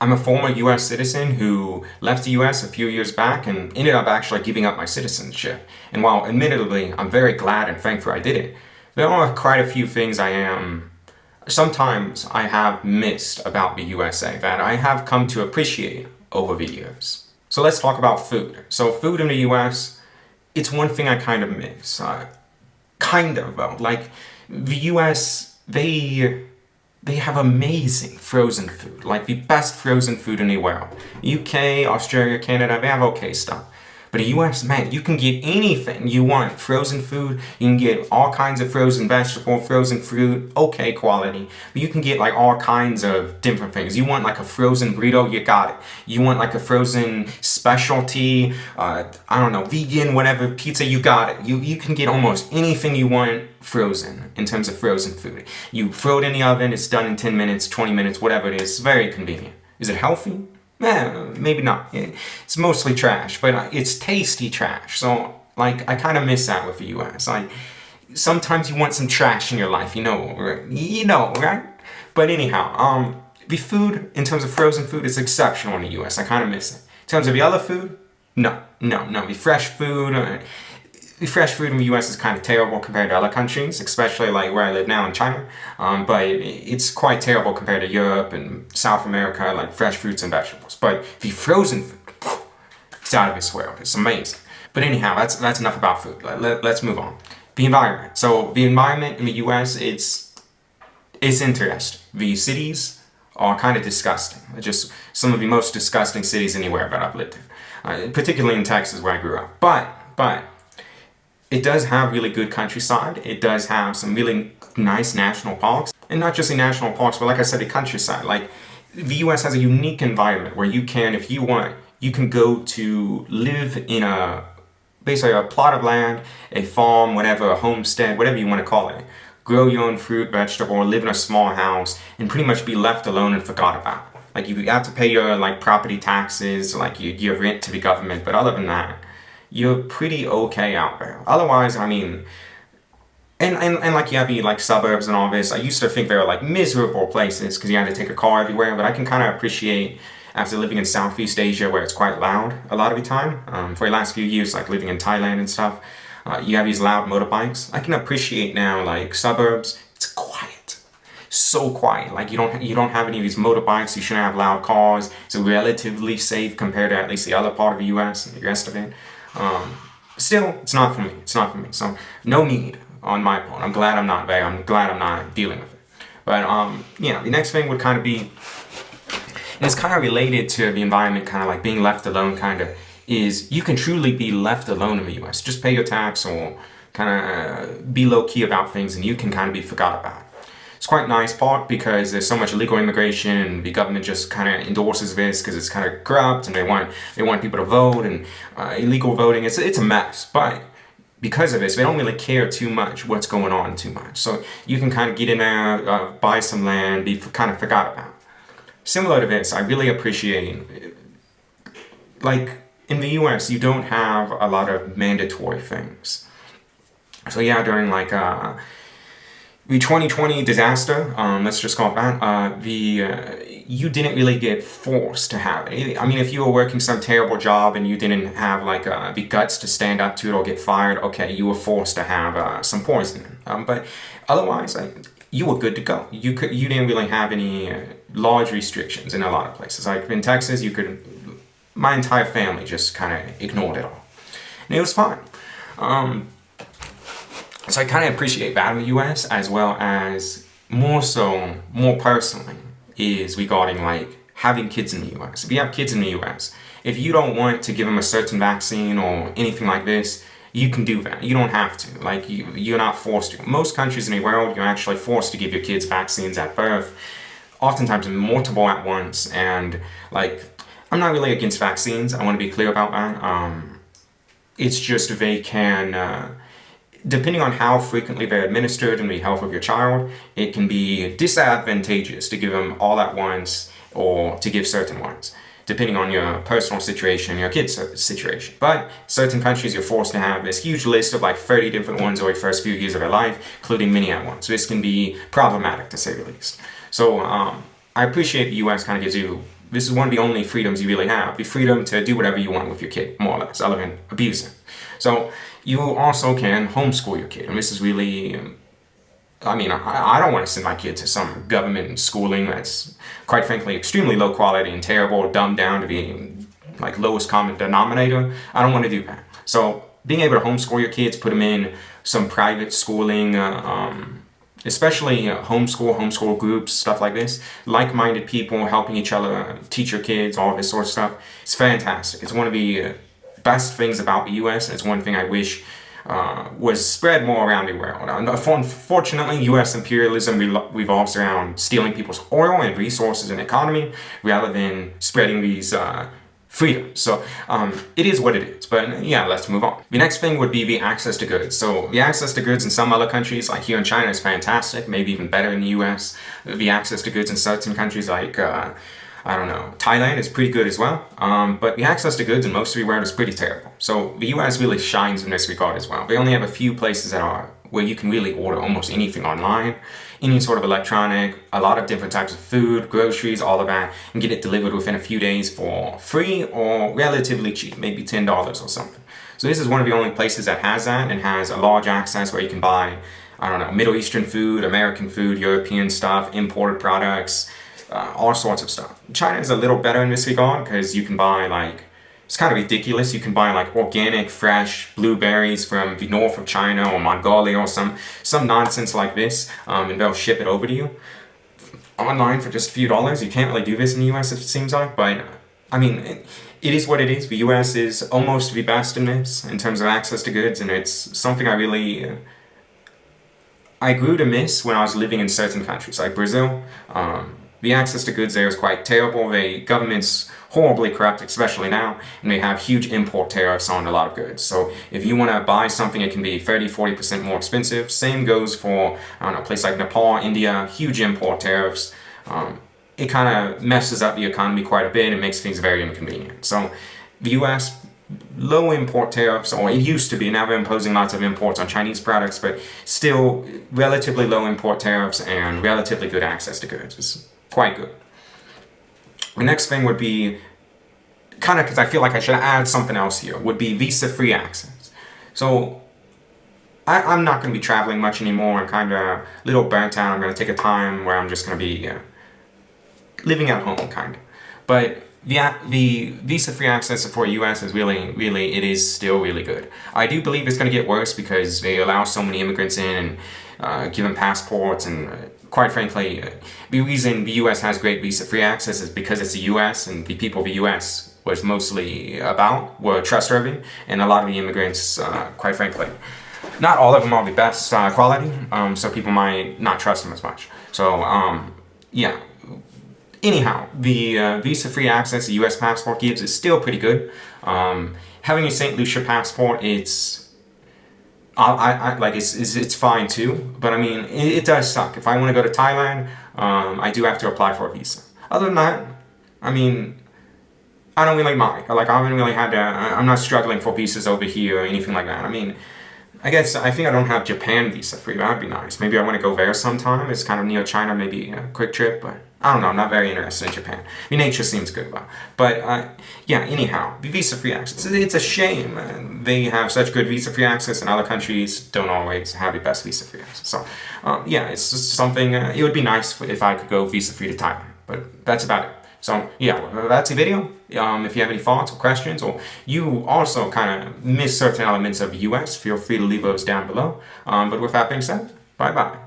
I'm a former US citizen who left the US a few years back and ended up actually giving up my citizenship. And while admittedly I'm very glad and thankful I did it, there are quite a few things sometimes I have missed about the USA that I have come to appreciate over the years. So let's talk about food. So food in the US, it's one thing I kind of miss. Kind of though. Like the US, they have amazing frozen food, like the best frozen food in the world. UK, Australia, Canada, they have okay stuff. But the US, man, you can get anything you want. Frozen food, you can get all kinds of frozen vegetable, frozen fruit, okay quality. But you can get like all kinds of different things. You want like a frozen burrito, you got it. You want like a frozen specialty, I don't know, vegan, whatever, pizza, you got it. You can get almost anything you want frozen in terms of frozen food. You throw it in the oven, it's done in 10 minutes, 20 minutes, whatever it is. Very convenient. Is it healthy? Maybe not. It's mostly trash, but it's tasty trash. So, like, I kind of miss that with the US. Like, sometimes you want some trash in your life, right? But anyhow, the food, in terms of frozen food, is exceptional in the US. I kind of miss it. In terms of the other food, no. The fresh food in the US is kind of terrible compared to other countries, especially like where I live now in China. But it's quite terrible compared to Europe and South America, like fresh fruits and vegetables. But the frozen food, it's out of this world. It's amazing. But anyhow, that's enough about food. Let's move on. The environment. So the environment in the US, it's interesting. The cities are kind of disgusting. Just some of the most disgusting cities anywhere that I've lived in, particularly in Texas where I grew up. But it does have really good countryside. It does have some really nice national parks. And not just the national parks, but like I said, the countryside. Like, the US has a unique environment where you can, if you want, you can go to live in basically a plot of land, a farm, whatever, a homestead, whatever you want to call it. Grow your own fruit, vegetable, live in a small house, and pretty much be left alone and forgot about. Like, you have to pay your, like, property taxes, like, your rent to the government, but other than that, you're pretty okay out there. Otherwise, I mean, and like you have the like suburbs and all this. I used to think they were like miserable places because you had to take a car everywhere, but I can kind of appreciate after living in Southeast Asia where it's quite loud a lot of the time. For the last few years, like living in Thailand and stuff, you have these loud motorbikes. I can appreciate now like suburbs. It's quiet, so quiet. Like you don't have any of these motorbikes. You shouldn't have loud cars. It's relatively safe compared to at least the other part of the U.S. and the rest of it. Still, it's not for me. So no need on my part. I'm glad I'm not there. I'm glad I'm not dealing with it. But the next thing would kind of be, and it's kind of related to the environment, kind of like being left alone, kind of, is you can truly be left alone in the U.S. Just pay your tax or kind of be low key about things, and you can kind of be forgot about. It's quite nice part because there's so much illegal immigration and the government just kind of endorses this because it's kind of corrupt and they want people to vote and illegal voting. It's a mess, but because of this, they don't really care too much what's going on too much. So you can kind of get in there, buy some land, be kind of forgot about. Similar to this, I really appreciate, like in the US, you don't have a lot of mandatory things. So yeah, during like the 2020 disaster, let's just call it that, you didn't really get forced to have it. I mean, if you were working some terrible job and you didn't have like the guts to stand up to it or get fired, okay, you were forced to have some poison. But otherwise, you were good to go. You didn't really have any large restrictions in a lot of places. Like in Texas, my entire family just kind of ignored it all. And it was fine. So I kind of appreciate that in the US, as well as more personally, is regarding like having kids in the US. If you have kids in the US, if you don't want to give them a certain vaccine or anything like this, you can do that. You don't have to. Like you're not forced to. Most countries in the world, you're actually forced to give your kids vaccines at birth, oftentimes multiple at once. And like, I'm not really against vaccines. I want to be clear about that. It's just they can. Depending on how frequently they're administered and the health of your child, it can be disadvantageous to give them all at once or to give certain ones, depending on your personal situation, your kid's situation. But certain countries, you're forced to have this huge list of like 30 different ones over the first few years of their life, including many at once. So this can be problematic, to say the least. So I appreciate the US kind of gives you this is one of the only freedoms you really have. The freedom to do whatever you want with your kid, more or less, other than abusing. So you also can homeschool your kid. And this is really, I mean, I don't want to send my kid to some government schooling that's, quite frankly, extremely low quality and terrible, dumbed down to the like lowest common denominator. I don't want to do that. So being able to homeschool your kids, put them in some private schooling, especially homeschool groups, stuff like this, like-minded people helping each other teach your kids, all this sort of stuff. It's fantastic. It's one of the best things about the US, and it's one thing I wish was spread more around the world. Unfortunately, US imperialism revolves around stealing people's oil and resources and economy rather than spreading these freedom. So it is what it is. But yeah, let's move on. The next thing would be the access to goods. So the access to goods in some other countries, like here in China, is fantastic, maybe even better in the US. The access to goods in certain countries like, I don't know, Thailand is pretty good as well. But the access to goods in most of the world is pretty terrible. So the US really shines in this regard as well. They only have a few places that are where you can really order almost anything online, any sort of electronic, a lot of different types of food, groceries, all of that, and get it delivered within a few days for free or relatively cheap, maybe $10 or something. So this is one of the only places that has that and has a large access where you can buy, I don't know, Middle Eastern food, American food, European stuff, imported products, all sorts of stuff. China is a little better in this regard because you can buy like, it's kind of ridiculous. You can buy like organic, fresh blueberries from the north of China or Mongolia or some nonsense like this, and they'll ship it over to you online for just a few dollars. You can't really do this in the US, it seems like, but I mean, it is what it is. The US is almost the best in this in terms of access to goods, and it's something I grew to miss when I was living in certain countries like Brazil. The access to goods there is quite terrible. The government's horribly corrupt, especially now, and they have huge import tariffs on a lot of goods. So if you want to buy something, it can be 30-40% more expensive. Same goes for, I don't know, a place like Nepal, India, huge import tariffs. It kind of messes up the economy quite a bit and makes things very inconvenient. So the US, low import tariffs, or it used to be, now they're imposing lots of imports on Chinese products, but still relatively low import tariffs and relatively good access to goods. It's quite good. The next thing would be, kind of because I feel like I should add something else here, would be visa-free access. So I'm not going to be traveling much anymore. I'm kind of a little burnt out. I'm going to take a time where I'm just going to be living at home, kind of. But the visa-free access for US is really, it is still really good. I do believe it's going to get worse because they allow so many immigrants in and give them passports, and quite frankly, the reason the US has great visa-free access is because it's the US, and the people of the US was mostly were trustworthy, and a lot of the immigrants, quite frankly, not all of them are the best quality, so people might not trust them as much. So, yeah. Anyhow, the visa-free access the US passport gives is still pretty good. Having a St. Lucia passport, it's it's fine too, but I mean, it does suck. If I want to go to Thailand, I do have to apply for a visa. Other than that, I mean, I don't really mind. Like, I haven't really had to, I'm not struggling for visas over here or anything like that. I mean, I think I don't have Japan visa free. That'd be nice. Maybe I want to go there sometime. It's kind of near China, maybe a quick trip, but I don't know. I'm not very interested in Japan. I mean, nature seems good, but yeah. Anyhow, the visa-free access. It's a shame they have such good visa-free access, and other countries don't always have the best visa-free access. So yeah, it's just something. It would be nice if I could go visa-free to Thailand, but that's about it. So yeah, that's the video. If you have any thoughts or questions, or you also kind of miss certain elements of the US, feel free to leave those down below. But with that being said, bye-bye.